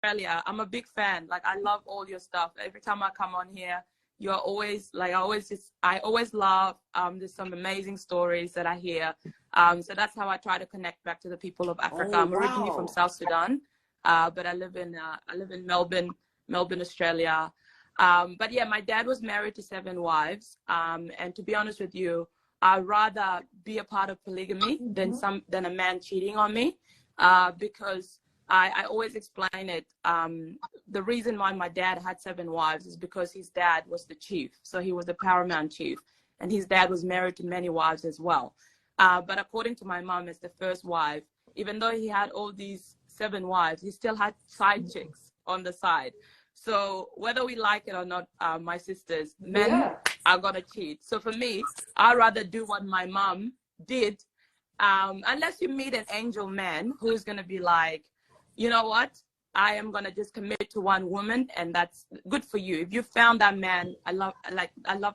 Australia. I'm a big fan. Like, I love all your stuff. Every time I come on here, you're always like, I always love, there's some amazing stories that I hear. So that's how I try to connect back to the people of Africa. Oh, I'm originally from wow. South Sudan, but I live in Melbourne, Australia. But yeah, my dad was married to 7 wives. And to be honest with you, I'd rather be a part of polygamy than a man cheating on me, because I always explain it. The reason why my dad had 7 wives is because his dad was the chief. So he was the paramount chief, and his dad was married to many wives as well. But according to my mom, as the first wife, even though he had all these 7 wives, he still had side chicks on the side. So whether we like it or not, my sisters, men are gonna cheat. So for me, I'd rather do what my mom did, unless you meet an angel man who's gonna be like, you know what, I am gonna just commit to one woman, and that's good for you. If you found that man, I love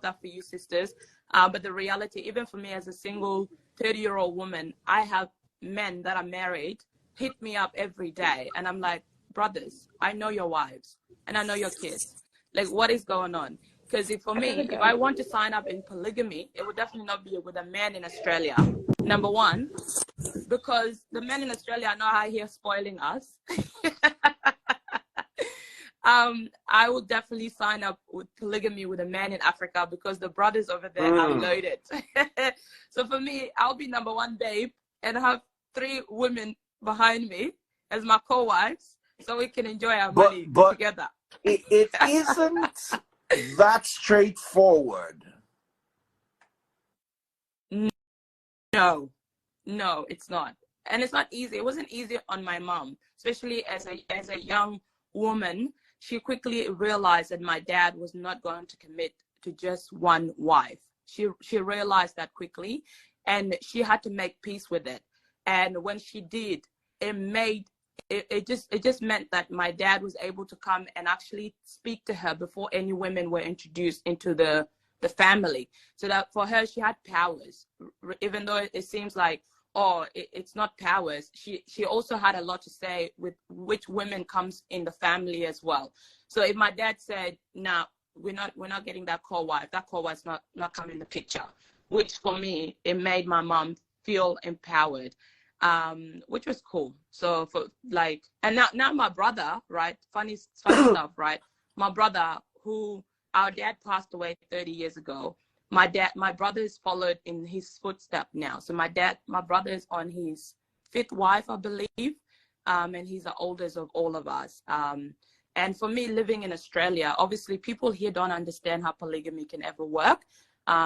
that for you, sisters. But the reality, even for me as a single 30-year-old woman, I have men that are married hit me up every day, and I'm like, brothers, I know your wives and I know your kids. Like, what is going on? Because for me, if I want to sign up in polygamy, it would definitely not be with a man in Australia. Number one, because the men in Australia are not out here spoiling us. I would definitely sign up with polygamy with a man in Africa, because the brothers over there are loaded. So for me, I'll be number 1 babe and have 3 women behind me as my co-wives, so we can enjoy our money together. It isn't that straightforward. No, it's not. And it's not easy. It wasn't easy on my mom, especially as a young woman. She quickly realized that my dad was not going to commit to just one wife. She realized that quickly, and she had to make peace with it. And when she did, it just meant that my dad was able to come and actually speak to her before any women were introduced into the family. So that for her, she had powers, even though it seems like, oh, it's not powers. She also had a lot to say with which women comes in the family as well. So if my dad said, nah, we're not getting that co-wife, that co-wife's not coming in the picture, which for me, it made my mom feel empowered, which was cool. So for like, and now my brother, right? Funny stuff, right? My brother, who our dad passed away 30 years ago. My brother is followed in his footsteps now. So my brother is on his 5th wife, I believe, and he's the oldest of all of us. And for me, living in Australia, obviously people here don't understand how polygamy can ever work,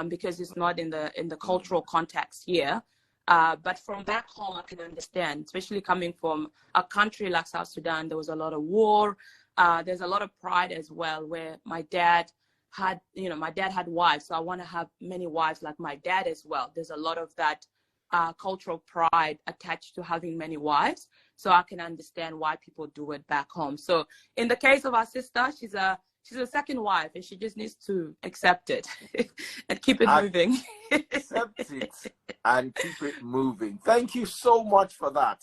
because it's not in the cultural context here. But from back home, I can understand, especially coming from a country like South Sudan. There was a lot of war. There's a lot of pride as well, where my dad had wives. So I want to have many wives like my dad as well. There's a lot of that cultural pride attached to having many wives. So I can understand why people do it back home. So in the case of our sister, she's a 2nd wife, and she just needs to accept it and keep it moving. Accept it and keep it moving. Thank you so much for that.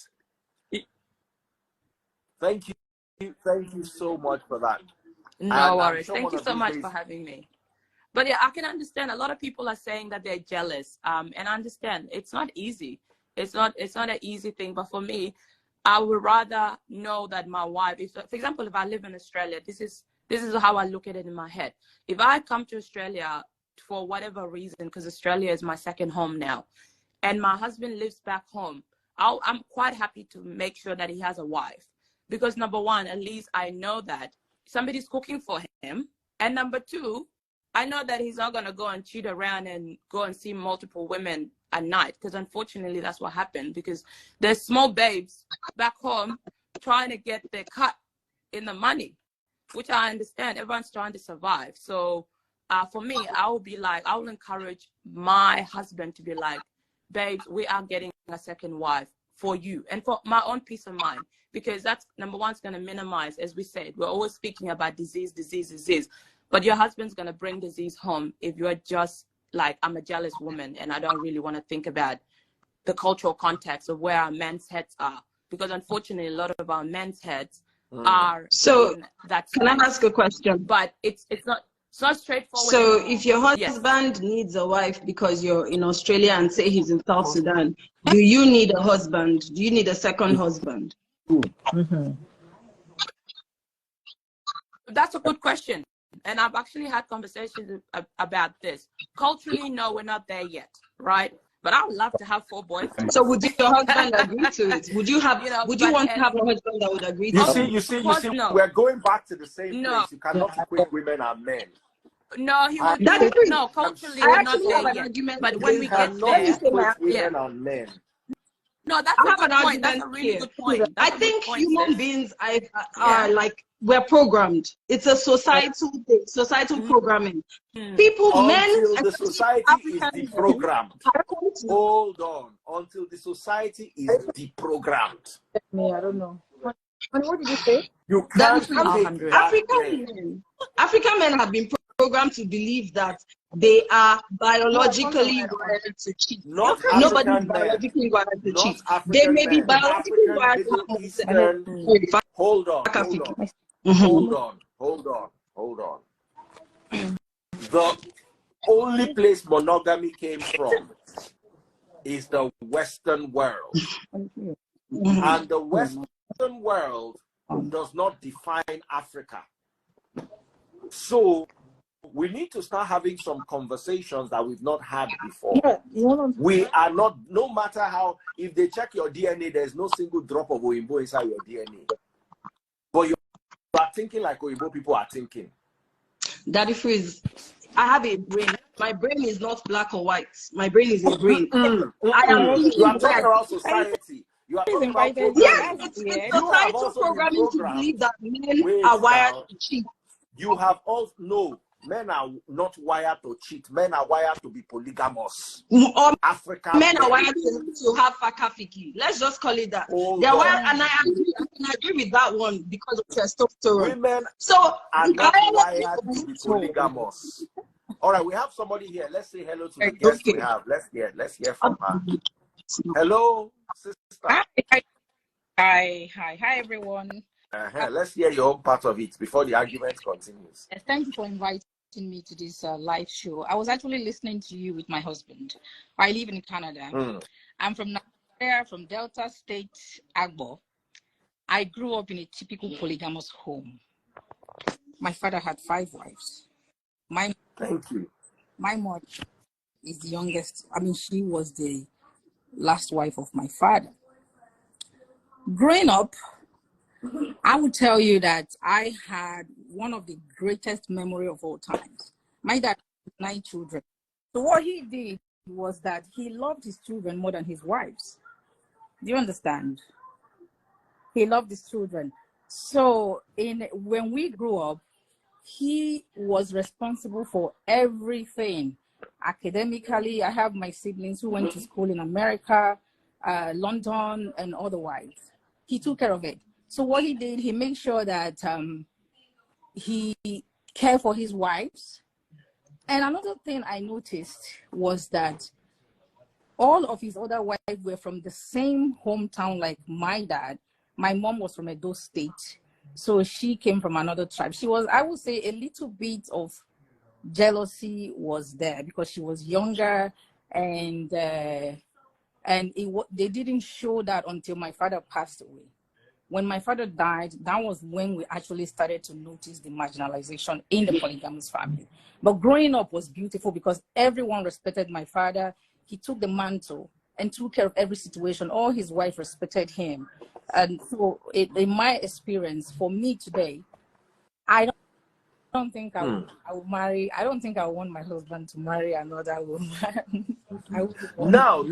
Thank you so much for that. No worries. Thank you so much for having me. But yeah, I can understand a lot of people are saying that they're jealous. And I understand it's not easy. It's not an easy thing. But for me, I would rather know that my wife, for example, if I live in Australia, this is how I look at it in my head. If I come to Australia for whatever reason, because Australia is my 2nd home now, and my husband lives back home, I'm quite happy to make sure that he has a wife. Because number 1, at least I know that somebody's cooking for him. And number 2, I know that he's not going to go and cheat around and go and see multiple women at night. Because unfortunately, that's what happened. Because there's small babes back home trying to get their cut in the money, which I understand. Everyone's trying to survive. So for me, I will encourage my husband to be like, babes, we are getting a 2nd wife for you and for my own peace of mind. Because that's, number 1, it's going to minimize, as we said, we're always speaking about disease. But your husband's going to bring disease home if you're just like, I'm a jealous woman and I don't really want to think about the cultural context of where our men's heads are. Because unfortunately, a lot of our men's heads are so in that can I space. ask a question? But it's not straightforward. So anymore. if your husband needs a wife because you're in Australia and say he's in South Sudan, do you need a husband? Do you need a second husband? That's a good question. And I've actually had conversations about this. Culturally, no, we're not there yet, right? But I would love to have 4 boyfriends. So would your husband agree to it? Would you have? Would you want to have a husband that would agree to it? You see, no. we're going back to the same place. You cannot equate women and men. No, he would. No, culturally, I we're not actually have there an yet. argument. But when we get cannot there, equate women and men. No, that's I a have good an point. That's argument a really here. good point. I think human beings are like, we're programmed. It's a societal thing, societal programming. People, Until men, the society is deprogrammed. Hold on. Until the society is deprogrammed. I don't know. What did you say? You can't take African men have been programmed to believe that they are biologically wired to cheat. Nobody's biologically wired to cheat. They may be biologically wired to Hold on. The only place monogamy came from is the Western world. And the Western world does not define Africa. So we need to start having some conversations that we've not had before. We are not, no matter how, if they check your DNA, there's no single drop of Oyinbo inside your DNA. But you are thinking like Oyinbo people are thinking. Daddy Freeze, I have a brain. My brain is not black or white. My brain is a brain. You are talking about society. You are talking about it's societal programming to believe that men are wired to cheat. You have also, no, men are not wired to cheat. Men are wired to be polygamous. African men are wired to have fakafiki. Let's just call it that. They're wired, and I agree with that one because of testosterone. Women are not wired to be polygamous. All right, we have somebody here. Let's say hello to the guest we have. Let's hear from her. Hello, sister. Hi, everyone. Let's hear your own part of it before the argument continues. Thank you for inviting me to this live show. I was actually listening to you with my husband. I live in Canada. I'm from Nigeria, from Delta State, Agbo. I grew up in a typical polygamous home. My father had 5 wives. Thank you. My mother is the youngest. I mean, she was the last wife of my father. Growing up, I would tell you that I had one of the greatest memory of all times. My dad had 9 children. So what he did was that he loved his children more than his wives. Do you understand? He loved his children. So when we grew up, he was responsible for everything. Academically, I have my siblings who went to school in America, London, and otherwise. He took care of it. So what he did, he made sure that he cared for his wives. And another thing I noticed was that all of his other wives were from the same hometown like my dad. My mom was from Edo State. So she came from another tribe. She was, I would say, a little bit of jealousy was there because she was younger, and they didn't show that until my father passed away. When my father died, that was when we actually started to notice the marginalization in the polygamous family. But growing up was beautiful because everyone respected my father. He took the mantle and took care of every situation. All his wife respected him. And so in my experience, for me today, I don't think I will marry. I don't think I want my husband to marry another woman. Now,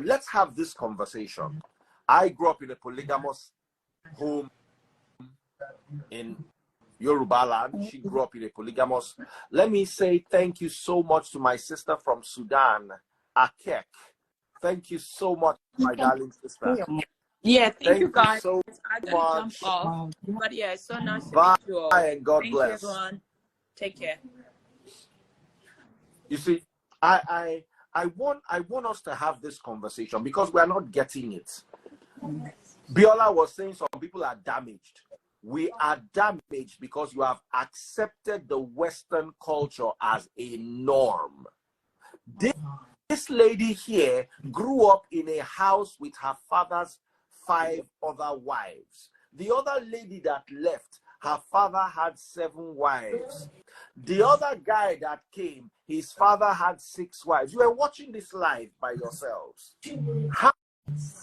let's have this conversation. I grew up in a polygamous home in Yoruba land. She grew up in a polygamous. Let me say thank you so much to my sister from Sudan, Akek. Thank you so much, my darling sister. Yeah, thank you guys. So I gotta jump off. But yeah, it's so nice to Bye, meet you all. and God bless. You, everyone. Take care. You see, I want us to have this conversation because we are not getting it. Biola was saying some people are damaged. we are damaged because you have accepted the Western culture as a norm. This lady here grew up in a house with her father's 5 other wives. The other lady that left, her father had 7 wives. The other guy that came, his father had 6 wives. You were watching this live by yourselves.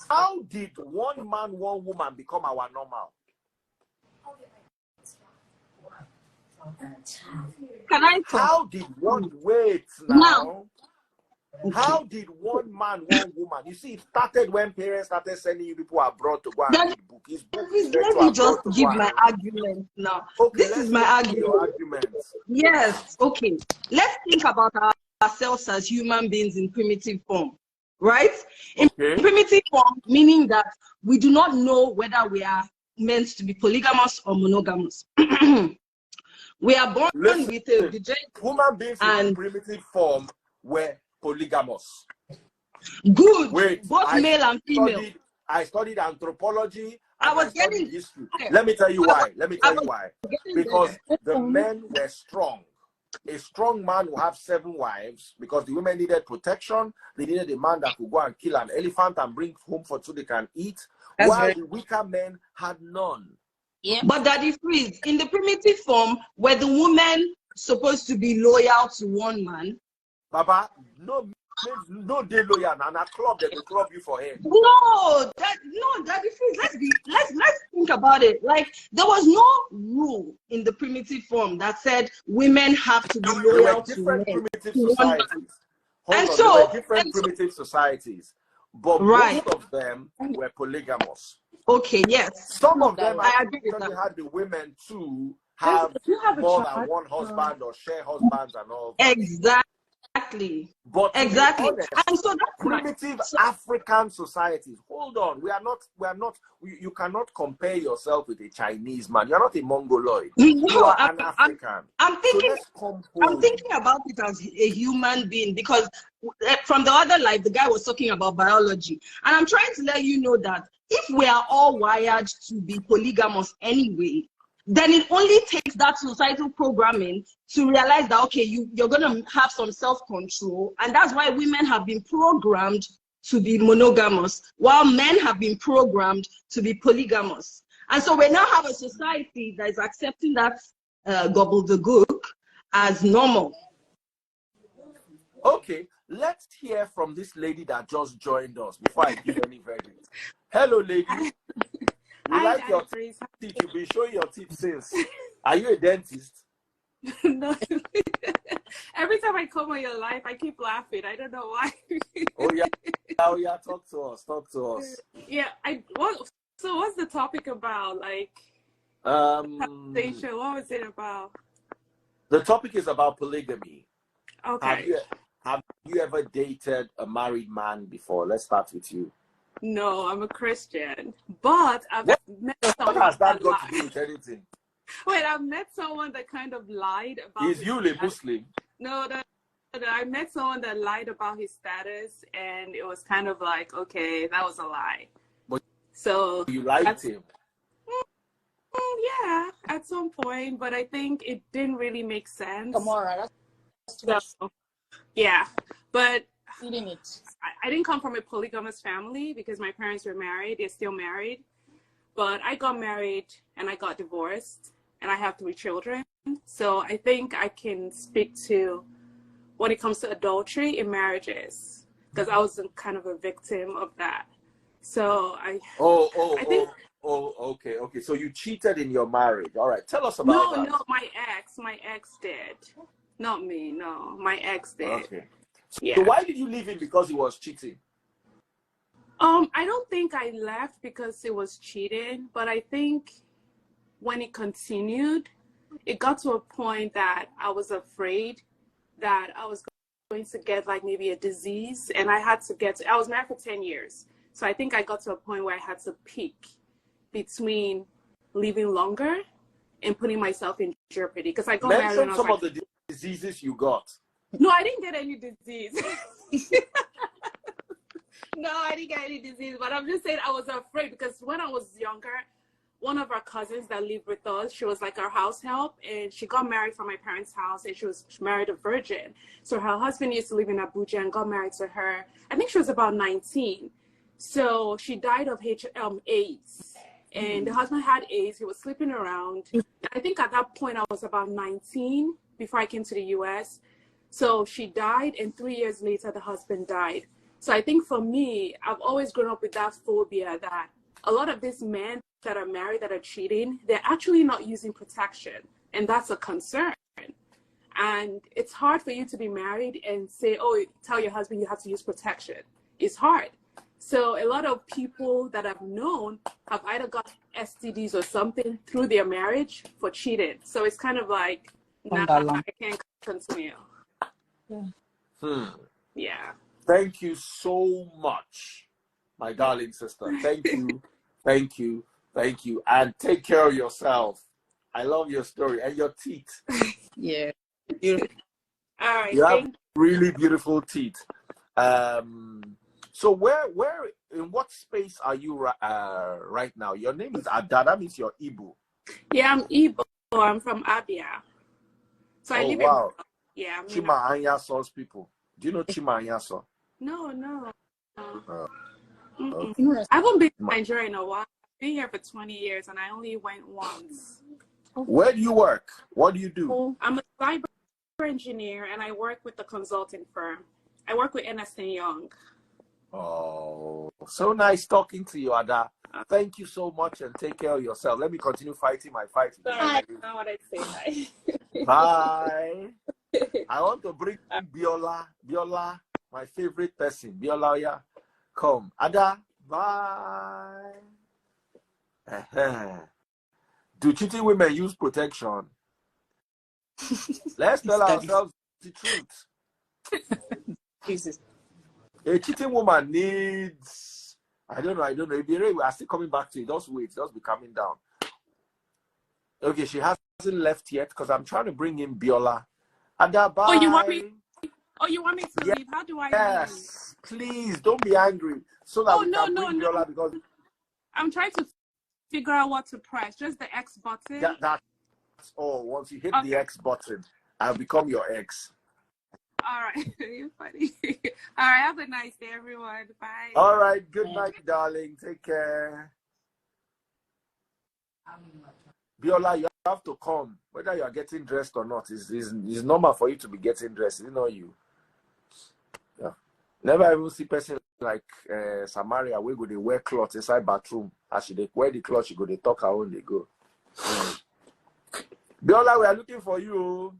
How did one man, one woman become our normal? Can I talk? How did one wait now? How did one man, one woman? You see, it started when parents started sending you people abroad to go and read book. His book is Let me just give my argument now. Okay, this is my argument. Yes, okay. Let's think about ourselves as human beings in primitive form, right? In primitive form, meaning that we do not know whether we are meant to be polygamous or monogamous. We are born with a human beings in primitive form were polygamous. Good. Wait, both male and female. I studied anthropology. I studied history. Let me tell you why. Because the men were strong. A strong man will have 7 wives because the women needed protection. They needed a man that could go and kill an elephant and bring home food so they can eat. While the weaker men had none. Yeah. But Daddy Freeze, in the primitive form, were the women supposed to be loyal to one man? Baba, no, they loyal. And a club, they will club you for him. No, Daddy Freeze. Let's think about it. Like, there was no rule in the primitive form that said women have to be loyal to men. Primitive societies. There were different primitive societies, but most of them were polygamous. Okay, yes. Some of them actually had the women to have more than one husband or share husbands and all that. Exactly. But exactly. Honest, and so that's primitive African societies. Hold on, you cannot compare yourself with a Chinese man. You're not a Mongoloid. You are an African. I'm thinking about it as a human being, because from the other life, the guy was talking about biology. And I'm trying to let you know that if we are all wired to be polygamous anyway, then it only takes that societal programming to realize that, okay, you're going to have some self-control. And that's why women have been programmed to be monogamous, while men have been programmed to be polygamous. And so we now have a society that is accepting that gobbledygook as normal. Okay, let's hear from this lady that just joined us before I give any verdict. Hello, lady. We like your teeth. You've been showing your teeth since. Are you a dentist? No. Every time I come on your life, I keep laughing. I don't know why. Oh yeah. Talk to us. Yeah. So what's the topic about? Like, conversation. What was it about? The topic is about polygamy. Okay. Have you ever dated a married man before? Let's start with you. No, I'm a Christian, but I've met someone. What has that got to do with anything? Wait, I've met someone that kind of lied about. Is you a Muslim? No, I met someone that lied about his status, and it was kind of like, okay, that was a lie. But so you liked him? Yeah, at some point, but I think it didn't really make sense. Tomorrow, that's yeah, but feeding it. I didn't come from a polygamous family because my parents were married. They're still married. But I got married and I got divorced and I have 3 children. So I think I can speak to when it comes to adultery in marriages, because I was kind of a victim of that. So I think. Okay. So you cheated in your marriage. All right. Tell us about that. No, my ex did. Not me, no. My ex did. Okay. Yeah. So why did you leave him? Because he was cheating? I don't think I left because it was cheating, but I think when it continued, it got to a point that I was afraid that I was going to get like maybe a disease, and I was married for 10 years. So I think I got to a point where I had to pick between living longer and putting myself in jeopardy, because I got married and I was some of the diseases you got. No, I didn't get any disease. No, I didn't get any disease, but I'm just saying I was afraid because when I was younger, one of our cousins that lived with us, she was like our house help, and she got married from my parents' house, and she married a virgin. So her husband used to live in Abuja and got married to her. I think she was about 19. So she died of AIDS. And the husband had AIDS. He was sleeping around. And I think at that point I was about 19 before I came to the US. So she died, and 3 years later the husband died. So I think for me, I've always grown up with that phobia that a lot of these men that are married that are cheating, they're actually not using protection. And that's a concern. And it's hard for you to be married and say, oh, tell your husband you have to use protection. It's hard. So a lot of people that I've known have either got STDs or something through their marriage for cheating. So it's kind of like, nah, I can't continue. Yeah. Thank you so much, my darling sister. Thank you. Thank you. Thank you. And take care of yourself. I love your story and your teeth. Yeah. All right. You have really beautiful teeth. So in what space are you right now? Your name is Ada. That means you're Igbo. Yeah, I'm Igbo. I'm from Abia. So I live in... Yeah. Chima Anyaso's people. Do you know Chima Anyaso? No. Okay. I haven't been to Nigeria in a while. I've been here for 20 years and I only went once. Where do you work? What do you do? I'm a cyber engineer and I work with a consulting firm. I work with Ernst & Young. Oh, so nice talking to you, Ada. Thank you so much and take care of yourself. Let me continue fighting my fight. Sorry, that's not what I say. Bye. I want to bring Biola. Biola, my favorite person. Biola, yeah. Come. Ada, bye. Do cheating women use protection? Let's tell ourselves the truth. Jesus. A cheating woman needs, I don't know. If we are still coming back to it, just wait, just be coming down. Okay, she hasn't left yet because I'm trying to bring in Biola. Ada, bye. Oh, you want me to leave? How do I leave? Yes, please, don't be angry. So that we can bring Biola because I'm trying to figure out what to press. Just the X button? That's all. Once you hit the X button, I'll become your ex. All right. You're funny. All right. Have a nice day, everyone. Bye. All right. Good night, darling. Take care. Biola, you have to come. Whether you are getting dressed or not, it's normal for you to be getting dressed. It's not you. Yeah. Never even see person like Samaria where go they wear clothes inside bathroom. As they wear the clothes, she go they talk her own, they go. Biola, we are looking for you.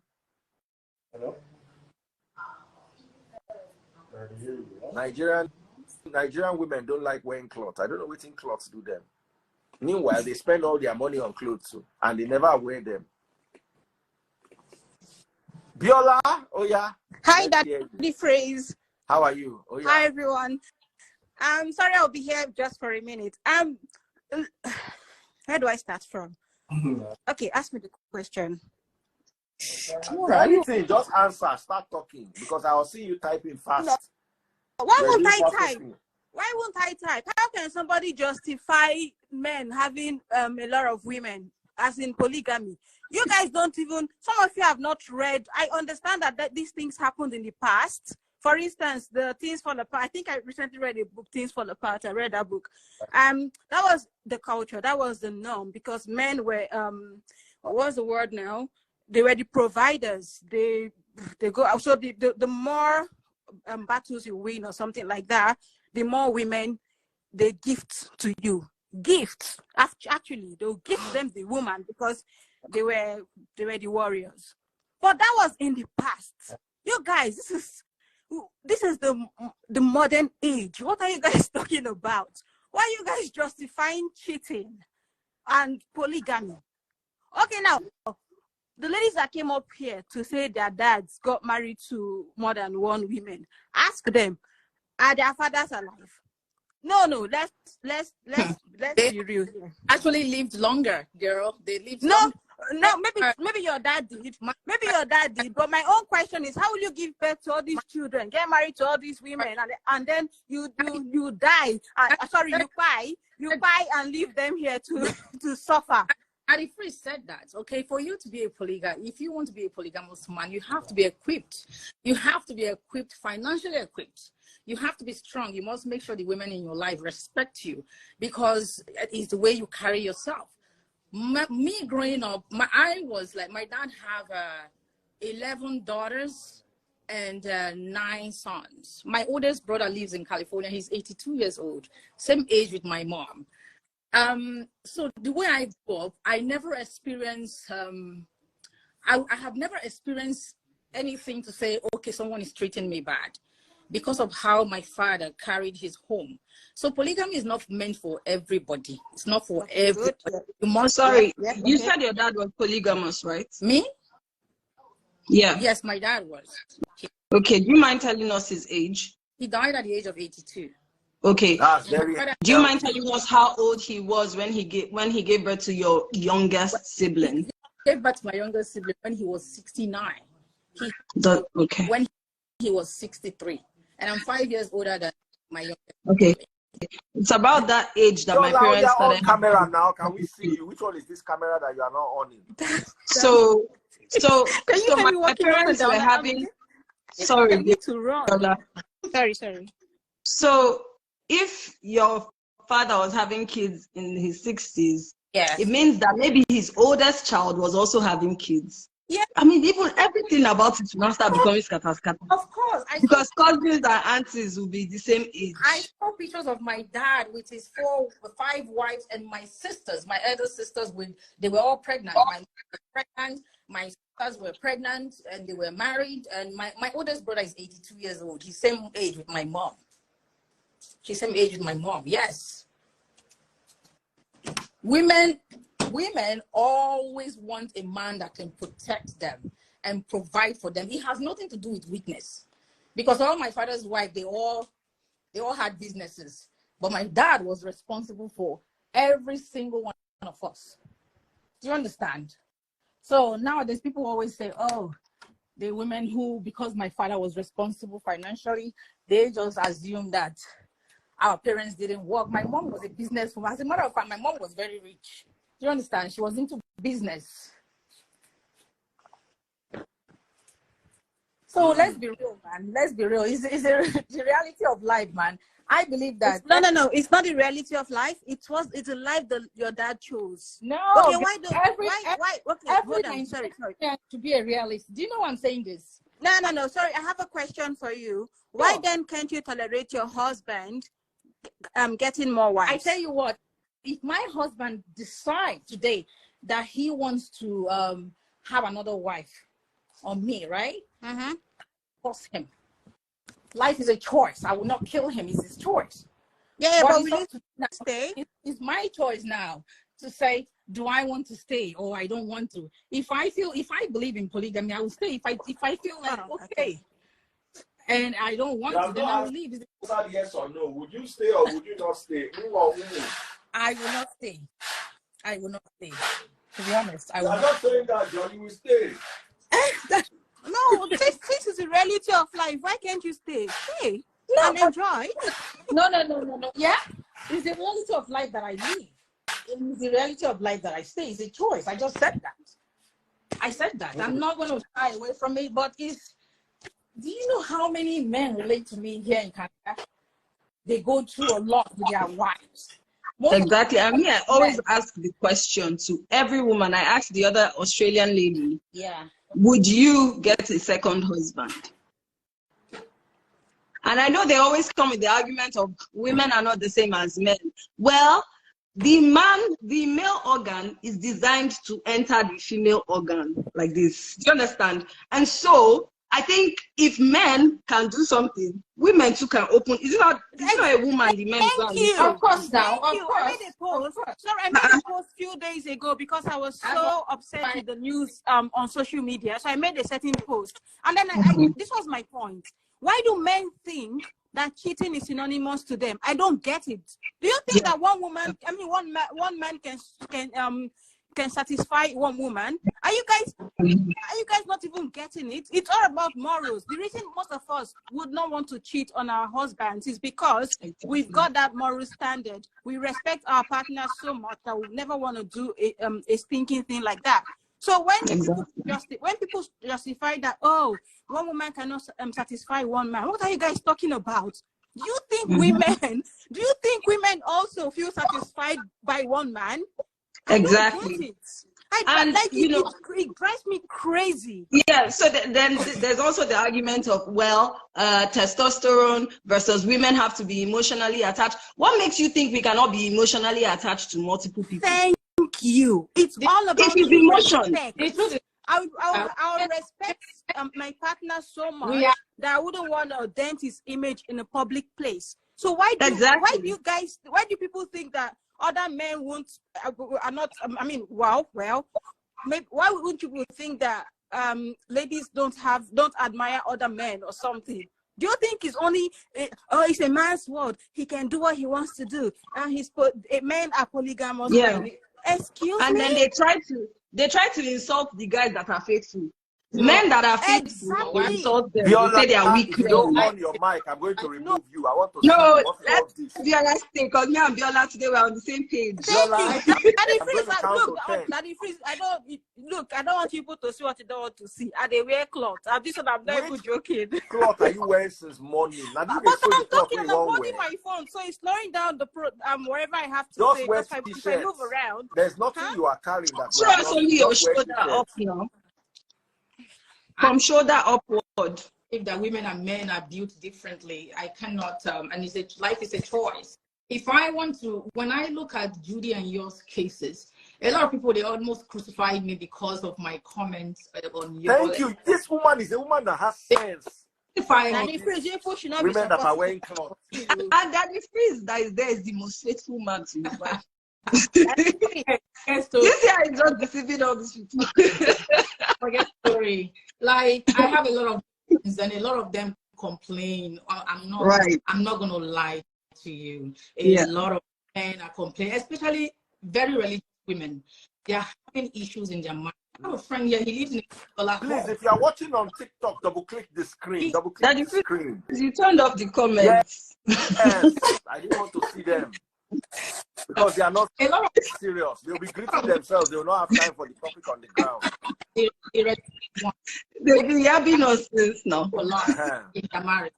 Hello? Nigerian women don't like wearing clothes. I don't know what clothes do them. Meanwhile, they spend all their money on clothes too, and they never wear them. Biola, oh yeah. Hi, Daddy Phrase. How are you? Oh yeah. Hi everyone. I'm sorry I'll be here just for a minute. Where do I start from? Okay, ask me the question. Anything, just answer. Start talking because I will see you typing fast. No. Why won't I type? Why won't I type? How can somebody justify men having a lot of women, as in polygamy? You guys don't even, some of you have not read. I understand that these things happened in the past. For instance, the Things Fall Apart. I think I recently read a book, Things Fall Apart. I read that book. That was the culture. That was the norm because men were, what was the word now? They were the providers. They go, so the more battles you win or something like that, the more women they gift to you. Gifts. Actually, they'll gift them the woman because they were the warriors. But that was in the past. You guys, this is the modern age. What are you guys talking about? Why are you guys justifying cheating and polygamy? Okay, now the ladies that came up here to say their dads got married to more than one woman, ask them, are their fathers alive? No, let's be real here. Actually lived longer, girl. They lived longer. No, maybe your dad did. Maybe your dad did. But my own question is, how will you give birth to all these children, get married to all these women, and then you die? Sorry, you buy and leave them here to suffer. Adi Free said that, okay, for you to be a if you want to be a polygamous man, you have to be equipped. You have to be equipped, financially equipped. You have to be strong. You must make sure the women in your life respect you, because it's the way you carry yourself. Me growing up, my dad have 11 daughters and 9 sons. My oldest brother lives in California. He's 82 years old, same age with my mom. So the way I grew up, I never experienced, I have never experienced anything to say, okay, someone is treating me bad, because of how my father carried his home. So polygamy is not meant for everybody. It's not for everybody. You said your dad was polygamous, right? Me? Yeah. Yes, my dad was. Okay, do you mind telling us his age? He died at the age of 82. Okay. That's very Do you mind telling us how old he was when he gave birth to your youngest sibling? He gave birth to my youngest sibling when he was 69. Okay. When he was 63. And I'm 5 years older than my youngest. Okay. It's about that age that my parents started. On camera now. Can we see you? Which one is this camera that you are not owning? So Can you tell me my parents were having. Sorry, I need to run. Sorry. So if your father was having kids in his 60s, yes, it means that maybe his oldest child was also having kids. Yeah. I mean, even everything about it will now start becoming scatter. Of course. Because cousins and aunties will be the same age. I saw pictures of my dad with his 5 wives, and my sisters, my elder sisters, they were all pregnant. My mom was pregnant, my sisters were pregnant, and they were married. And my oldest brother is 82 years old. He's same age with my mom. She's same age with my mom. Yes. Women always want a man that can protect them and provide for them. It has nothing to do with weakness, because all my father's wife, they all had businesses, but my dad was responsible for every single one of us. Do you understand? So nowadays people always say, oh, the women who, because my father was responsible financially, they just assume that our parents didn't work. My mom was a businesswoman. As a matter of fact, my mom was very rich. Do you understand? She was into business. So let's be real, man. Let's be real. It's the reality of life, man. I believe that. No. It's not the reality of life. It's a life that your dad chose. No. Okay, why? Okay, hold on. Sorry. To be a realist. Do you know why I'm saying this? No. Sorry, I have a question for you. Why then can't you tolerate your husband getting more wives? I tell you what. If my husband decides today that he wants to have another wife on me, right? Mm-hmm. Force him. Life is a choice. I will not kill him. It's his choice. Yeah, but will you stay? It's my choice now to say, do I want to stay or I don't want to? If I believe in polygamy, I will stay. If I feel like okay, and I don't want to, then I will leave. Yes or no? Would you stay or would you not stay? I will not stay. I will not stay. To be honest, I will I'm not saying that, John. You will stay. No, this is the reality of life. Why can't you stay? Stay and enjoy. No. Yeah, it's the reality of life that I live. It's the reality of life that I stay. It's a choice. I just said that. I'm not going to shy away from it. But do you know how many men relate to me here in Canada? They go through a lot with their wives. Exactly. I mean, I always ask the question to every woman. I asked the other Australian lady, would you get a second husband? And I know they always come with the argument of women are not the same as men. Well, the male organ is designed to enter the female organ like this. Do you understand? And so I think if men can do something, women too can open. Is it not a woman? The men Of course, now. I made a post. Sorry, I made a post a few days ago because I was so upset with the news on social media. So I made a certain post, and then this was my point. Why do men think that cheating is synonymous to them? I don't get it. Do you think that one man can satisfy one woman. Are you guys not even getting it? It's all about morals. The reason most of us would not want to cheat on our husbands is because we've got that moral standard. We respect our partners so much that we never want to do a stinking thing like that. So when people justify that, oh, one woman cannot satisfy one man, what are you guys talking about? Do you think women also feel satisfied by one man? Exactly. It drives me crazy. Yeah, so then there's also the argument of, well, testosterone versus women have to be emotionally attached. What makes you think we cannot be emotionally attached to multiple people? Thank you. It's all about emotion. I respect my partner so much that I wouldn't want to dent his image in a public place. So why do people think that other men are not? Maybe, why wouldn't you think that ladies don't admire other men or something? Do you think it's only it's a man's world? He can do what he wants to do, and men are polygamous. Yeah. Excuse me. And then they try to insult the guys that are faithful. Men that are faithful, they insult them. They say they are weak. If you don't on your mic, I'm going to remove you. I want to let's be honest, because me and Biola today we're on the same page. Daddy Freeze, I don't want people to see what you don't want to see. They wear cloth. I'm not even joking. Cloth are you wearing since morning? But I'm talking and I'm holding my phone, so it's slowing down the wherever I have to just say. Wear If I move around, there's nothing you are carrying that. Sure, it's only your shoulder up now. From shoulder upward. If that women and men are built differently, I cannot, and life is a choice. If I want to, when I look at Judy and yours cases, a lot of people, they almost crucified me because of my comments on your. Thank you. This woman is a woman that has sense. women that are wearing clothes. And Daddy Freeze that is there is the most faithful man to his wife. This year is just deceiving all these people. Forget story. Like, I have a lot of friends and a lot of them complain. I'm not gonna lie to you. A lot of men are complaining, especially very religious women. They are having issues in their mind. I have a friend here, he lives in a Please, if you are watching on TikTok, double click the screen. Screen. You turned off the comments. Yes, I didn't want to see them. Because they are not serious. They'll be greeting themselves. They will not have time for the topic on the ground. They'll be having us now. They're married.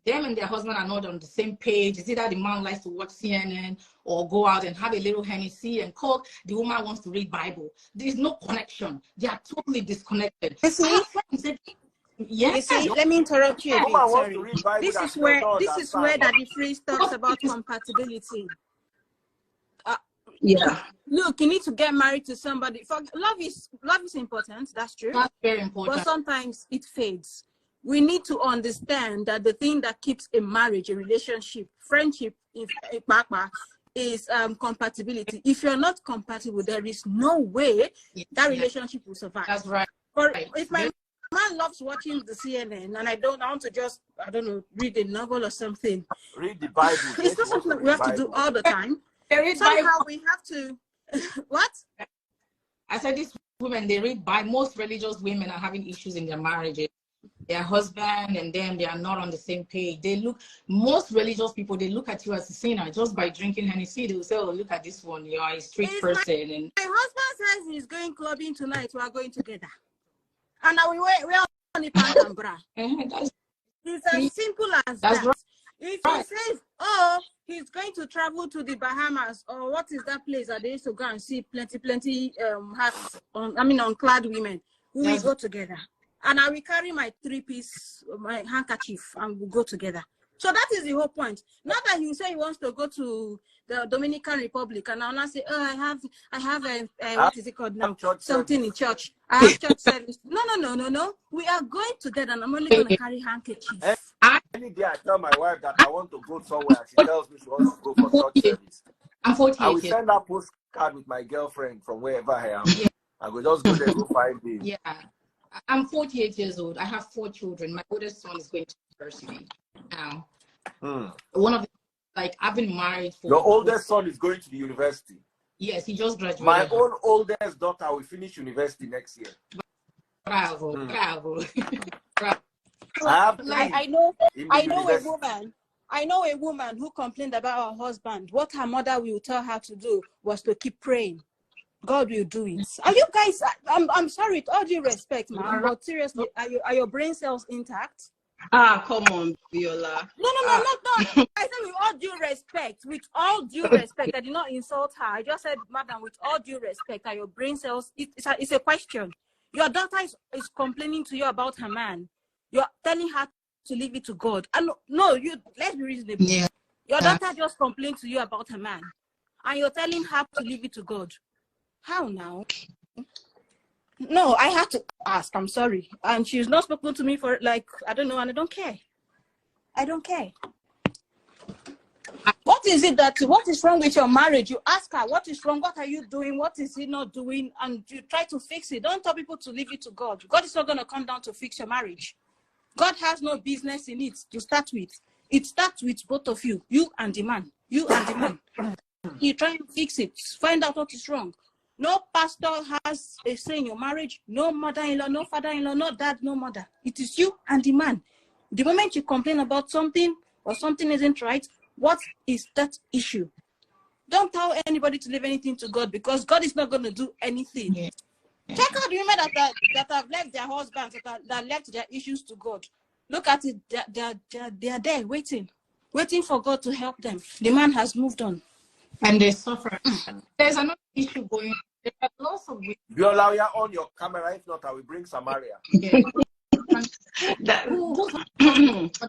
Them and their husband are not on the same page. It's either the man likes to watch CNN or go out and have a little Hennessy and cook. The woman wants to read Bible. There's no connection. They are totally disconnected. You see, let me interrupt you a bit. Sorry. This is where Daddy Freeze talks about compatibility. Look, you need to get married to somebody. Love is important. That's true. That's very important. But sometimes it fades. We need to understand that the thing that keeps a marriage, a relationship, friendship, is compatibility. If you're not compatible, there is no way that relationship will survive. That's right. If my man loves watching the CNN and I want to just, read a novel or something. Read the Bible. It's not something that we have to do all the time. Somehow we have to, what? I said these women, they read Bible. Most religious women are having issues in their marriages. Their husband and them, they are not on the same page. Most religious people, they look at you as a sinner just by drinking Hennessy. They will say, oh, look at this one, you are a street person. And my husband says he's going clubbing tonight, we are going together. And now we are on the Pantambra. It's as simple as that. Right. If he says, oh, he's going to travel to the Bahamas, or what is that place that they used to go and see plenty hats on clad women, we will go together. And I will carry my 3-piece, my handkerchief, and we'll go together. So that is the whole point. Not that he will say he wants to go to the Dominican Republic, and I'll not say, oh, I have a what is it called now? Something in church. I have church service. No. We are going together, and I'm only going to carry handkerchief. Any day I tell my wife that I want to go somewhere, she tells me she wants to go for church service. I'm 48. I will send her postcard with my girlfriend from wherever I am. I will just go there and go 5 days. Yeah. I'm 48 years old. I have 4 children. My oldest son is going to university now. One of them, I've been married for. Your oldest son is going to the university. Yes, he just graduated. My own oldest daughter will finish university next year. Bravo, bravo. I know a woman who complained about her husband. What her mother will tell her to do was to keep praying. God will do it. Are you guys? I'm sorry, with all due respect, ma'am, but seriously, are your brain cells intact? Come on, Biola. No. I said with all due respect. With all due respect, I did not insult her. I just said, madam, with all due respect, are your brain cells? It's a question. Your daughter is complaining to you about her man. You're telling her to leave it to God. And let's be reasonable. Yeah. Your daughter just complained to you about her man, and you're telling her to leave it to God. How now? No, I had to ask. I'm sorry. And she's not spoken to me for I don't know, and I don't care. I don't care. What is wrong with your marriage? You ask her, what is wrong? What are you doing? What is he not doing? And you try to fix it. Don't tell people to leave it to God. God is not going to come down to fix your marriage. God has no business in it to start with. It starts with both of you and the man. You and the man. You try to fix it. Find out what is wrong. No pastor has a say in your marriage. No mother-in-law, no father-in-law, no dad, no mother. It is you and the man. The moment you complain about something or something isn't right, what is that issue? Don't tell anybody to leave anything to God, because God is not going to do anything. Yeah. Check out the women that have left their husbands, that left their issues to God. Look at it. They are there waiting for God to help them. The man has moved on. And they suffer. There's another issue going on. There are lots of women. Biola, you are on your camera. If not, I will bring Samaria. Yeah.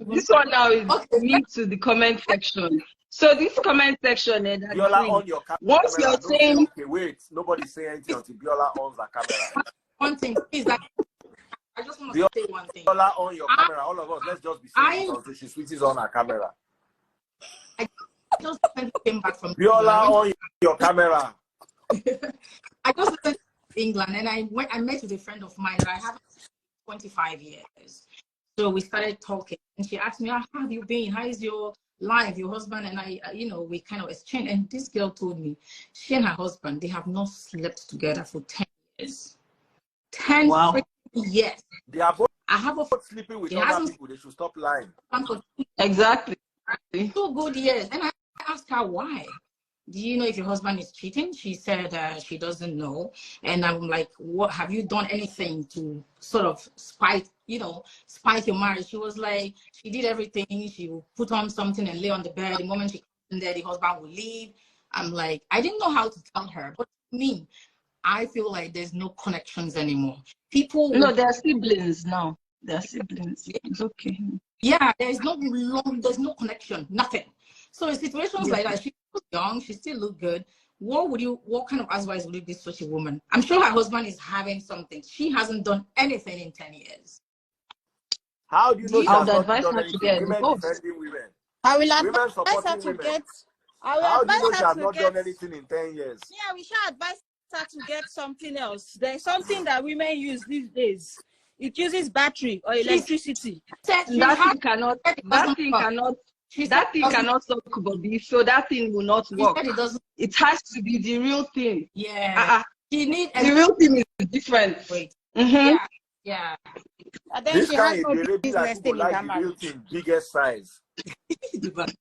This one now is linked to the comment section. So this comment section, Biola on your camera. Once you're saying, okay, wait, nobody say anything until Biola owns the camera. One thing is that I just want to say one thing. Biola on your camera. All of us, let's just be saying until she switches on her camera. I just came back from Biola on your camera. I just went to England, and I met with a friend of mine that I haven't seen in 25 years. So we started talking, and she asked me, how have you been? How is your life, your husband? And I, we kind of exchanged. And this girl told me she and her husband, they have not slept together for 10 years. 10 years. They are both, I have both sleeping with other people. They should stop lying. Exactly. 2 good years. And I asked her why. Do you know if your husband is cheating? She said she doesn't know. And I'm like, what, have you done anything to sort of spite your marriage? She was like, she did everything. She would put on something and lay on the bed. The moment she comes in there, the husband will leave. I'm like, I didn't know how to tell her. But to me, I feel like there's no connections anymore. No, they're siblings now. They're siblings. It's okay. Yeah, there's no connection, nothing. So in situations like that, she's young, she still look good. What kind of advice would you give such a woman? I'm sure her husband is having something. She hasn't done anything in 10 years. How do you know she has not done anything? Women defending women. I will advise her to get. How do you know she has not done anything in 10 years? Yeah, we should advise her to get something else. There's something that women use these days. It uses battery or electricity. That thing cannot suck body, so that thing will not work. It has to be the real thing. Yeah. The real thing is different. Wait. Yeah. And then This she guy has no is business staying in that the real marriage. thing, biggest size. And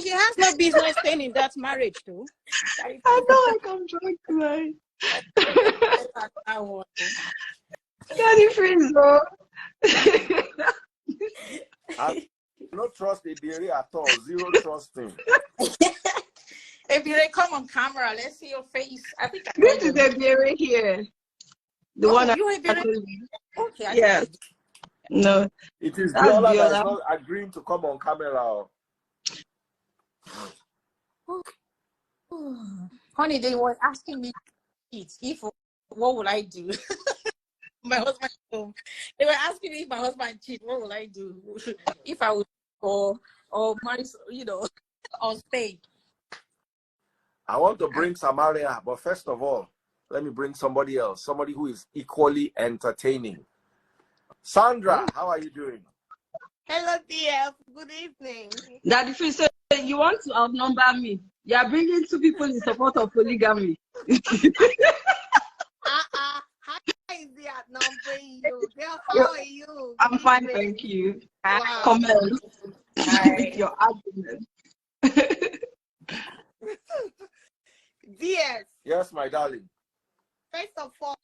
she has no business staying in that marriage too. I know, like I'm drunk tonight. Daddy freeze, bro. I don't trust Ebere at all. Zero trusting. Ebere, come on camera. Let's see your face. I think This is Ebere here. The one you Okay. Yeah. No. It is Biola that is not agreeing to come on camera. Honey, they were asking me what would I do? My husband home. They were asking me if my husband cheat, what will I do? If I would or marry, or stay. I want to bring Samaria, but first of all, let me bring somebody else, somebody who is equally entertaining. Sandra, how are you doing? Hello, dear. Good evening. Daddy freeze, you want to outnumber me? You are bringing two people in support of polygamy. How is it outnumbering you? Girl, how are you? I'm fine, thank you. Wow. Comment with your argument. DS. Yes, my darling. First of all,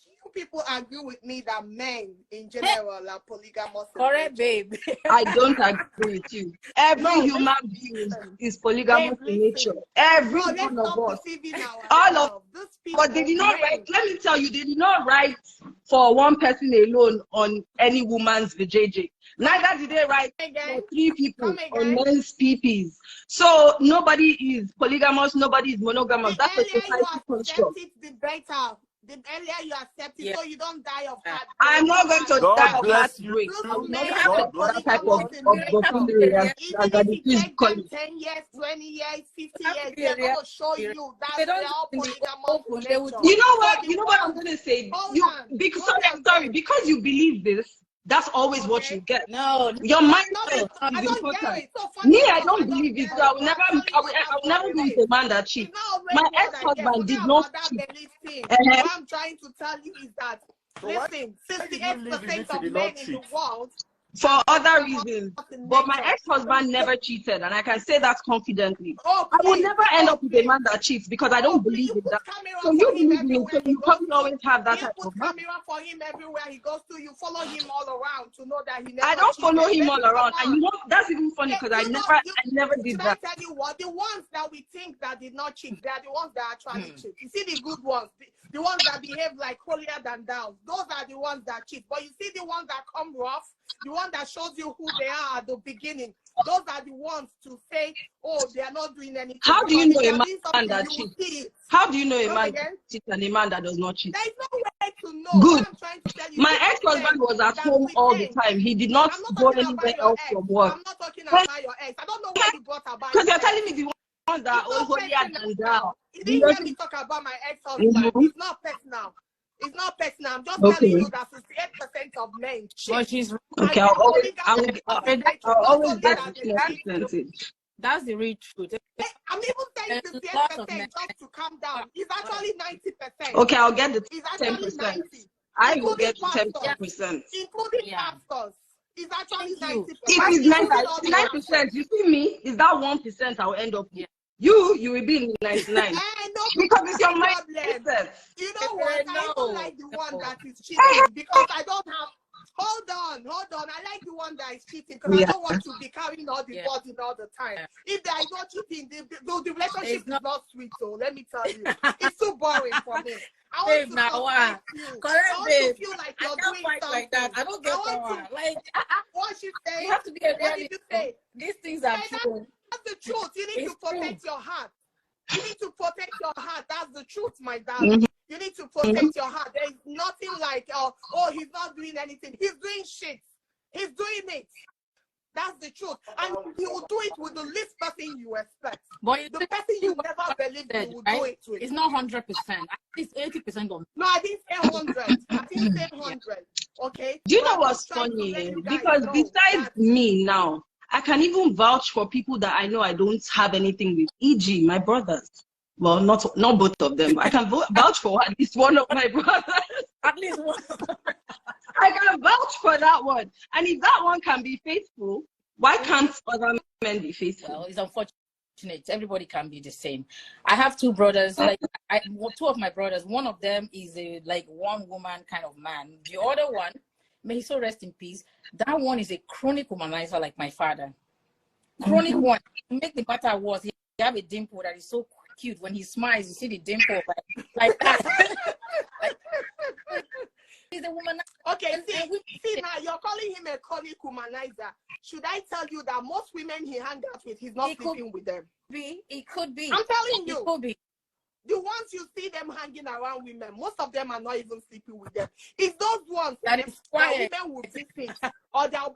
you people agree with me that men in general are polygamous? Correct, babe. I don't agree with you. Every human being is polygamous in nature. Every one of us. All of these people. But they did not write, let me tell you, they did not write for one person alone on any woman's VJJ. Neither did they write for 3 people on men's PPs. So nobody is polygamous, nobody is monogamous. That's a society construct. The better. The earlier you accept it, so you don't die of heart. I'm not going to die of heartbreak. I will not have that type of buffoonery. Even if you take them 10 years, 20 years, 50 years, they're going to show you that they're all polygamous. You know what? You know what I'm going to say? Because you believe this, that's always what you get. No, your mindset is important. I don't believe it. So I will never be with a man that cheats. My ex-husband did not cheat. What I'm trying to tell you is that, listen, 68% of men in the world, for other reasons, but my ex-husband never cheated, and I can say that confidently. I will never end up with a man that cheats because I don't believe in that. So you believe in it, so you probably always have that type of man. You put camera for him everywhere he goes to. You follow him all around to know that he never. I don't follow him all around, and you know that's even funny because I never did that. I tell you what, the ones that we think that did not cheat, they are the ones that actually cheat. You see the good ones, the ones that behave like holier than thou. Those are the ones that cheat. But you see the ones that come rough. The one that shows you who they are at the beginning. Those are the ones to say, oh, they are not doing anything. How do you know a man that cheats? How do you know a man that cheats and a man that does not cheat? There is no way to know. Good. I'm trying to tell you. My ex-husband was at home all the time. He did not go anywhere else from work. I'm not talking about your ex. I don't know what you brought about. Because you're telling me the ones that are holier than thou. You didn't hear me talk about my ex-husband. It's not personal. It's not personal. I'm just telling you that 68% of men cheat. But she's okay. I'll always get the percentage. That's the real truth. I'm even saying 58% just to calm down. It's actually 90%. Okay, I'll get the 10%. I will get 10%. Including pastors. It's actually 90%. It is 9%. You see me? Is that 1% I'll end up with? You will be in 99. Because it's your mindset. You know what? I don't like the one that is cheating because I don't have. Hold on. I like the one that is cheating because I don't want to be carrying all the burden all the time. If there is no cheating, the relationship is not sweet. So let me tell you, it's too boring for me. I want to feel like you're doing something like that. I don't get like what she saying. You have to be a What did you say? These things are true. That's the truth. You need to protect your heart. You need to protect your heart. That's the truth, my darling. You need to protect your heart. There is nothing like, oh, he's not doing anything. He's doing shit. He's doing it. That's the truth. And he will do it with the least person you expect. But the person you never believed he would do it with. It's not 100%. At least 80% of. No, I didn't say 100. I didn't say 100. Okay? Do you know what's funny? Because besides me now, I can even vouch for people that I know I don't have anything with, e.g. my brothers. Well, not both of them. I can vouch for at least one of my brothers. At least one. I can vouch for that one. And if that one can be faithful, why can't other men be faithful? Well, it's unfortunate. Everybody can be the same. I have 2 brothers. Like 2 of my brothers. One of them is a one woman kind of man. The other one, may he so rest in peace. That one is a chronic womanizer like my father. Chronic one. To make the matter worse, he have a dimple that is so cute. When he smiles, you see the dimple like that. He's a womanizer. Okay, see now, you're calling him a chronic womanizer. Should I tell you that most women he hangs out with, he's not sleeping with them? It could be. I'm telling you. It could be. The ones you see them hanging around women, most of them are not even sleeping with them. It's those ones that is quiet. That women will visit, or they'll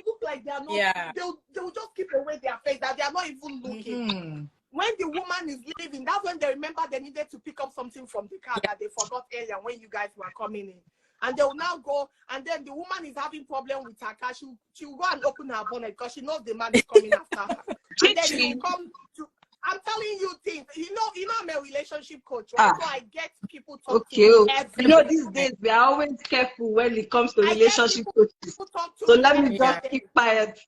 look like they are not. They'll just keep away their face that they are not even looking. When the woman is leaving, that's when they remember they needed to pick up something from the car that they forgot earlier when you guys were coming in. and they will now go, and then the woman is having problem with her car. She will go and open her bonnet because she knows the man is coming after her. And then he will come to. I'm telling you things. You know, I'm a relationship coach, right? So I get people talking. Okay. You know, these days we are always careful when it comes to relationship coaches. So let me just keep quiet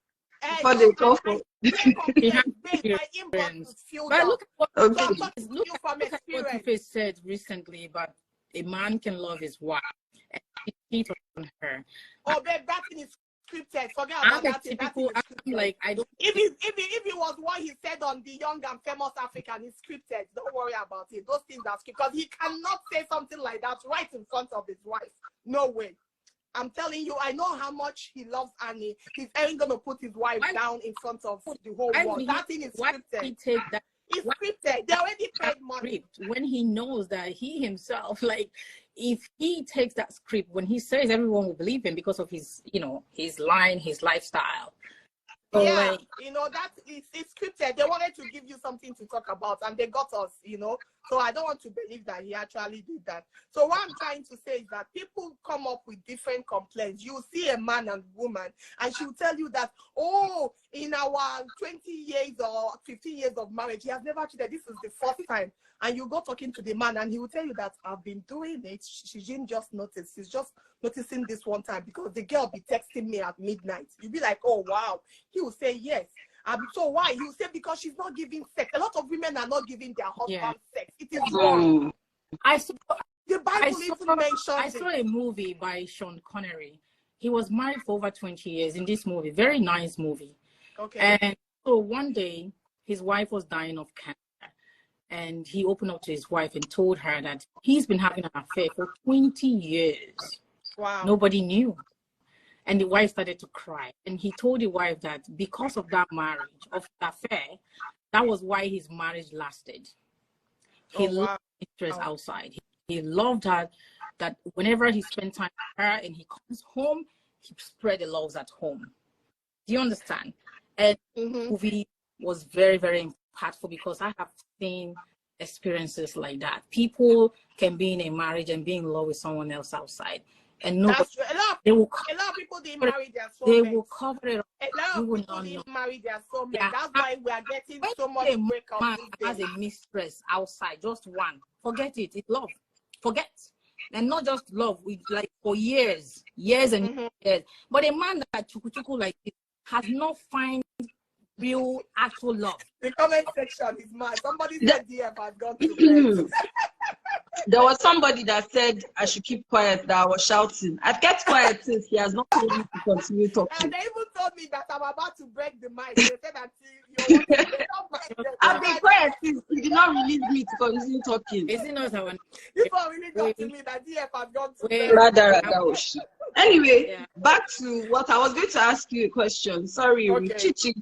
before they talk. But look at what Two-Face said recently about a man can love his wife and cheat on her. Oh, babe, that thing is scripted. Forget about that. Typical, I'm like, I don't. If it was what he said on The Young and Famous African, it's scripted. Don't worry about it. Those things are scripted because he cannot say something like that right in front of his wife. No way. I'm telling you, I know how much he loves Annie. He's ain't gonna put his wife down in front of the whole world. That thing is scripted. It's scripted. They already paid money. When he knows that he himself, like, if he takes that script, when he says, everyone will believe him because of his, you know, his line, his lifestyle. So yeah, like, you know, that it's scripted. They wanted to give you something to talk about, and they got us, you know. So I don't want to believe that he actually did that. So what I'm trying to say is that people come up with different complaints. You see a man and woman, and she'll tell you that, oh, in our 20 years or 15 years of marriage, he has never cheated. This is the first time. And you go talking to the man, and he will tell you that I've been doing it. She didn't just notice. She's just noticing this one time because the girl be texting me at midnight. You'll be like, oh, wow. He will say yes. So why? He will say because she's not giving sex. A lot of women are not giving their husband sex. It is wrong. The Bible even mentions I saw a movie by Sean Connery. He was married for over 20 years in this movie. Very nice movie. Okay. And so one day, his wife was dying of cancer. And he opened up to his wife and told her that he's been having an affair for 20 years. Wow. Nobody knew. And the wife started to cry. And he told the wife that because of that marriage, of the affair, that was why his marriage lasted. He loved interest outside. He loved her, that whenever he spent time with her and he comes home, he spread the loves at home. Do you understand? And the movie was very, very impactful because I have seen experiences like that. People can be in a marriage and be in love with someone else outside. And nobody, a lot of people didn't marry their soulmates. They will cover it up. A lot of people didn't marry their soulmates. Yeah. That's why we are getting so much breakup. Man has a mistress outside, just one. Forget it. It's love. Forget. And not just love, with like for years and years. But a man that chuku like this has not find real actual love. The comment section is mad. Somebody said DF has gone to There was somebody that said I should keep quiet, that I was shouting. I've kept quiet since he has not told me to continue talking. And they even told me that I'm about to break the mic. They said that I've been quiet since he did not release me to continue talking. Is it not our You really got to me that DF has gone to Anyway, back to what I was going to ask you a question. Sorry, Chichi.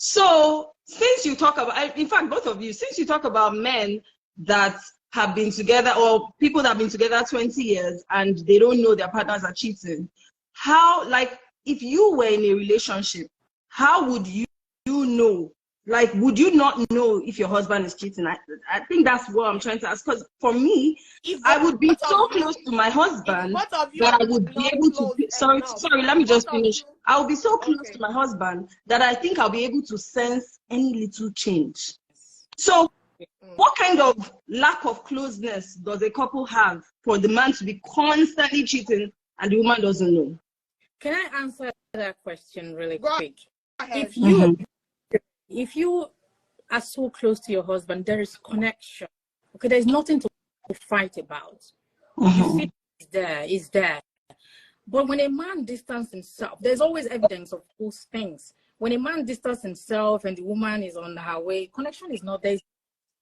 So since you talk about, in fact, both of you, since you talk about men that have been together or people that have been together 20 years and they don't know their partners are cheating, how, like, if you were in a relationship, how would you know? Like, would you not know if your husband is cheating? I think that's what I'm trying to ask. Because for me, I would be so close to my husband that I would be able to. Sorry, let me just finish. I would be so close to my husband that I think I'll be able to sense any little change. So, what kind of lack of closeness does a couple have for the man to be constantly cheating and the woman doesn't know? Can I answer that question really quick? If you are so close to your husband, there is connection. Okay, there's nothing to fight about. You feel it's there. But when a man distances himself, there's always evidence of those things. When a man distances himself and the woman is on her way, connection is not there.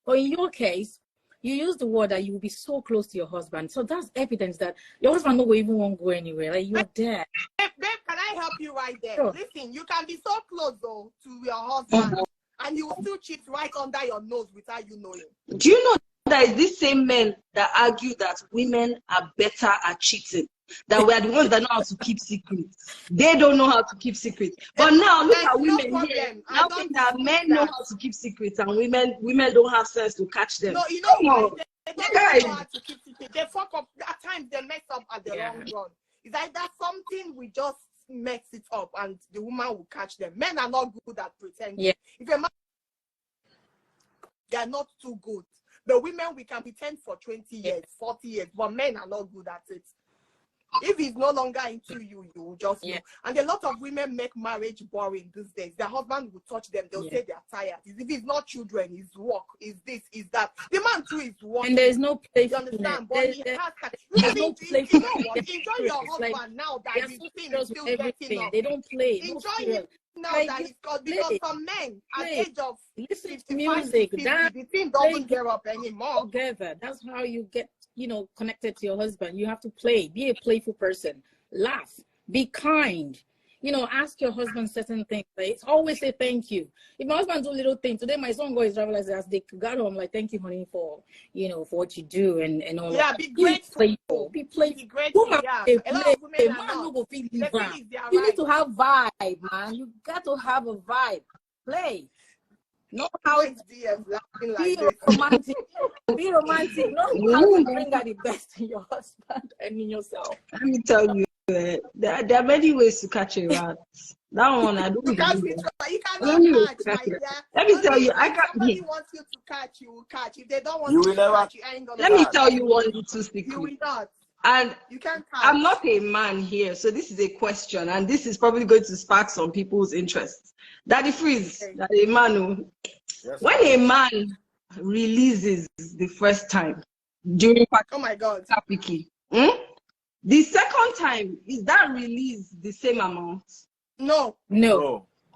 But in your case, you use the word that you will be so close to your husband. So that's evidence that your husband will even won't go anywhere. Like, you're there. Babe, can I help you right there? Sure. Listen, you can be so close though to your husband and you will still cheat right under your nose without you knowing. Do you know that it's these same men that argue that women are better at cheating? That we are the ones that know how to keep secrets. They don't know how to keep secrets. But now look at women here. Now think that men know how to keep secrets and women don't have sense to catch them. No, you know what? They don't know how to keep secrets. They fuck up. At times they mess up at the long run. It's like that's something we just mess it up and the woman will catch them. Men are not good at pretending. Yeah. If a man, they are not too good. The women, we can pretend for 20 years, 40 years, but men are not good at it. If he's no longer into you, you will just know. And a lot of women make marriage boring these days. Their husband will touch them. They'll say they're tired. If it's not children, it's work, is this, is that. The man too is working. And there's no play. You understand? But he has no play. You know what? Enjoy your husband like, now that he's still getting up. They don't play. Enjoy him now that he's got, because some men at the age of listen to music, 50, the thing doesn't get up anymore. Together. That's how you get, you know, connected to your husband. You have to play. Be a playful person. Laugh. Be kind. You know, ask your husband certain things. Like, always say thank you. If my husband do little things, today my son got his driver's license, as they got home, like, thank you, honey, for, you know, for what you do and all that. Yeah, be grateful. Be playful. Be grateful. A lot of women are not. You need to have vibe, man. You got to have a vibe. Play. Not how it's be romantic. Be romantic. Not how to bring out the best in your husband and in yourself. Let me tell you, there are many ways to catch a rat. That one I don't you cannot catch. Let me tell you, I got somebody wants you to catch, you will catch. If they don't want you to catch, you ain't gonna catch. Let me tell you one little secret. You will not. And you can't catch. I'm not a man here, so this is a question, and this is probably going to spark some people's interest. Daddy Freeze, that a man who, when a man releases the first time during oh my God, the second time, is that release the same amount? No.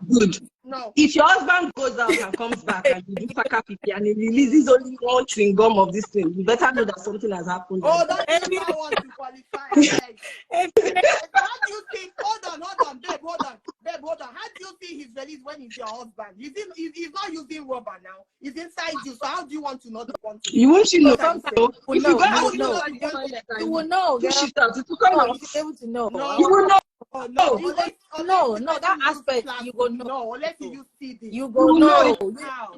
Good. No. If your husband goes out and comes back and you do paka pipi and he releases only one chewing gum of this thing, you better know that something has happened. Oh, that's not want to qualify. How do you think? Hold on, babe, hold on. How do you think he's released when he's your husband? He's not using rubber now. He's inside you. So how do you want to know the quantity? You won't know. If you go out, you will know. Push it out. You will be able to know. You will know. No, that aspect you go know. No, unless you see this. You go know.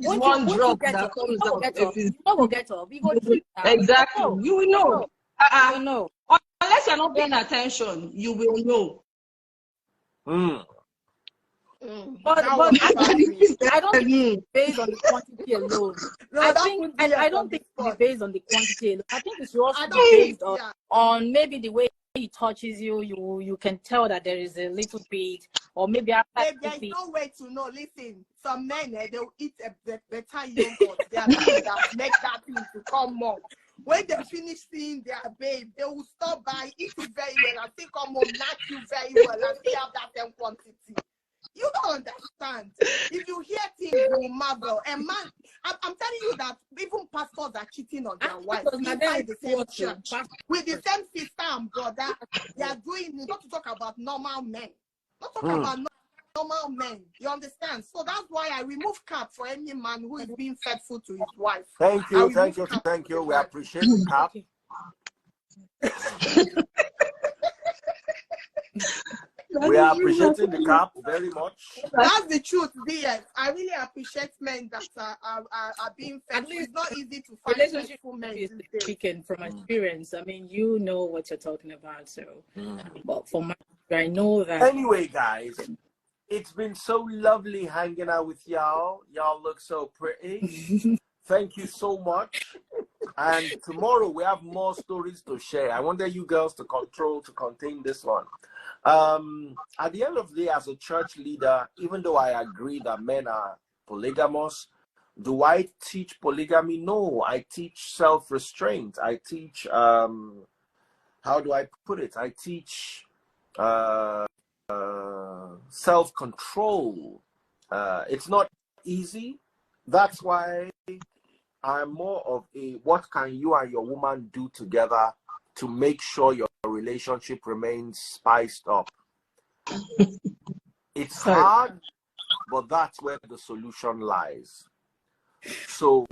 One drop that comes out. You will get up. You go treat that. Exactly. You will know. You know. Unless you're not paying attention, you will know. But I don't think it's based on the quantity alone. I don't think it's based on the quantity alone. I think it's also based on maybe the way he touches you. You can tell that there is a little bit, or maybe after there's no way to know. Listen, some men they'll eat a better yogurt. They are things that make that thing to come more. When they finish seeing their babe, they will stop by, eat it very well, and still come home, knock you very well, and still have that same quantity. You don't understand. If you hear things, you will marvel. And man, I'm telling you that even pastors are cheating on their wives inside the same church with the same sister and brother. They are doing it. Not to talk about normal men. Not talk about normal men. You understand? So that's why I remove cap for any man who is being faithful to his wife. Thank you. We appreciate the cap. We are appreciating the cap very much. That's the truth, DS. I really appreciate men that are being faithful. It's not easy to find faithful men. Speaking from experience, I mean, you know what you're talking about. So, but for my, I know that. Anyway, guys, it's been so lovely hanging out with y'all. Y'all look so pretty. Thank you so much. And tomorrow we have more stories to share. I want you girls to contain this one. At the end of the day, as a church leader, even though I agree that men are polygamous, do I teach polygamy? No, I teach self-restraint. I teach, how do I put it? I teach self-control. It's not easy. That's why I'm more of a, what can you and your woman do together to make sure your relationship remains spiced up? It's hard, but that's where the solution lies. So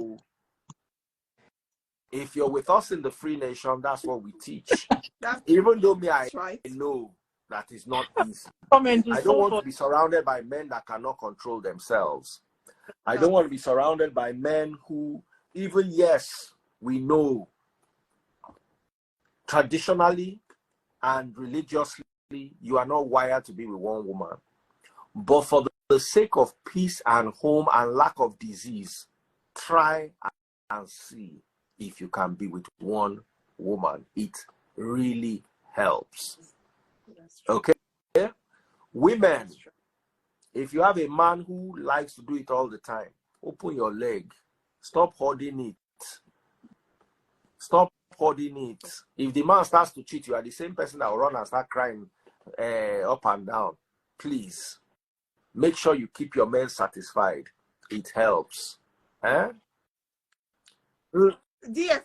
if you're with us in the Free Nation, that's what we teach. Even though I know that is not easy. I don't want to be surrounded by men that cannot control themselves. I don't want to be surrounded by men who, even yes, we know traditionally and religiously, you are not wired to be with one woman. But for the sake of peace and home and lack of disease, try and see if you can be with one woman. It really helps. Okay? Women, if you have a man who likes to do it all the time, open your leg. Stop holding it. Stop holding it. If the man starts to cheat, you are the same person that will run and start crying up and down. Please, make sure you keep your men satisfied. It helps. DF,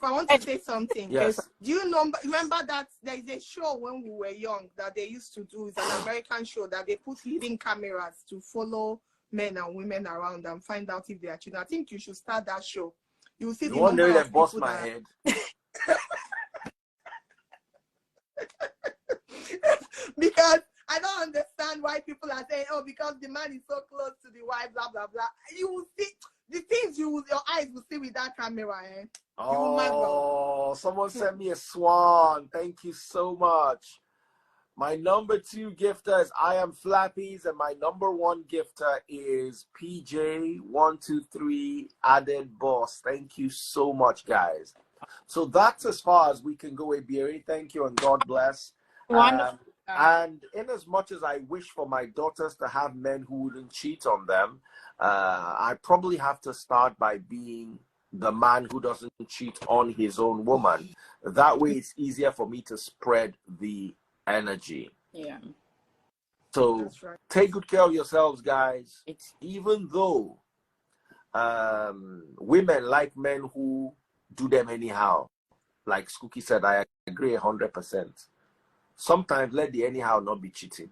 I want to say something. Yes. Do you remember that there is a show when we were young that they used to do? It's an American show that they put hidden cameras to follow men and women around and find out if they are cheating. I think you should start that show. You will see the number of people bust my head. Because I don't understand why people are saying, oh, because the man is so close to the wife, blah, blah, blah. You will see the things your eyes will see with that camera. Oh, someone sent me a swan. Thank you so much. My number 2 gifter is I Am Flappies, and my number 1 gifter is PJ123 Added Boss. Thank you so much, guys. So that's as far as we can go, Ebiri. Thank you and God bless. And in as much as I wish for my daughters to have men who wouldn't cheat on them, I probably have to start by being the man who doesn't cheat on his own woman. That way it's easier for me to spread the energy. Yeah. So take good care of yourselves, guys. Even though women like men who do them anyhow, like Skookie said, I agree 100%. Sometimes let the anyhow not be cheating.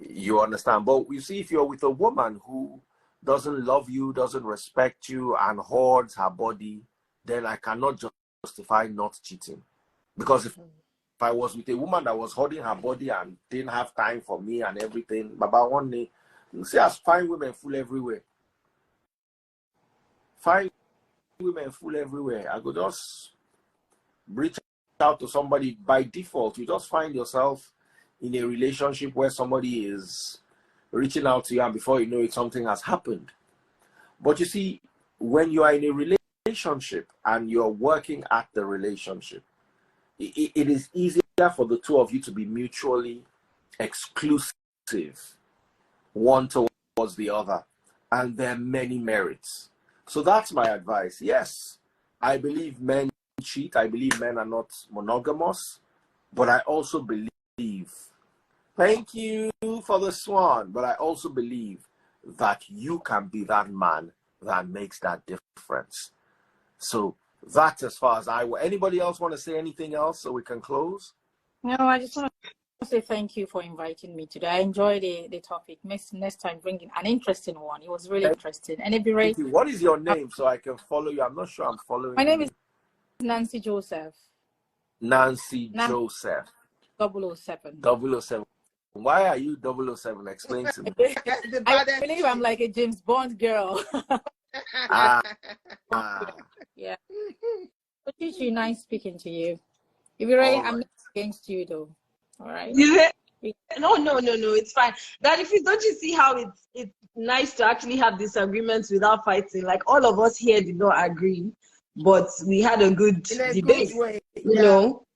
You understand? But you see, if you're with a woman who doesn't love you, doesn't respect you, and hoards her body, then I cannot justify not cheating. Because if I was with a woman that was hoarding her body and didn't have time for me and everything, Baba, one day, you see us fine women full everywhere. Fine women full everywhere. I could just reach out to somebody by default. You just find yourself in a relationship where somebody is reaching out to you, and before you know it, something has happened. But you see, when you are in a relationship and you're working at the relationship, it is easier for the two of you to be mutually exclusive, one towards the other, and there are many merits. So that's my advice. Yes, I believe men cheat. I believe men are not monogamous, but I also believe, thank you for the swan, but I also believe that you can be that man that makes that difference. So that's as far as I will. Anybody else want to say anything else so we can close? No, I just want to say thank you for inviting me today. I enjoyed the topic. Next time, bring in an interesting one. It was really interesting. And it'd be right. What is your name so I can follow you? I'm not sure I'm following. My name is Nancy Joseph. Nancy Joseph. 007. 007. Why are you 007? Explain to me. I believe I'm like a James Bond girl. Yeah. But Chichi, nice speaking to you. If you're right, I'm not against you though. All right. No, it's fine. That if you don't you see how it's nice to actually have disagreements without fighting. Like all of us here did not agree, but we had a good debate. You know.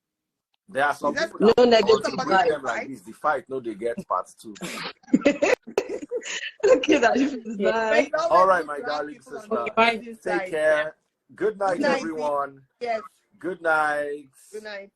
There are some people no negative them like this. The fight, no, they get part 2. Okay, bye. All right, my darling sister. Take care. Good night, everyone. Yes. Good night. Good night.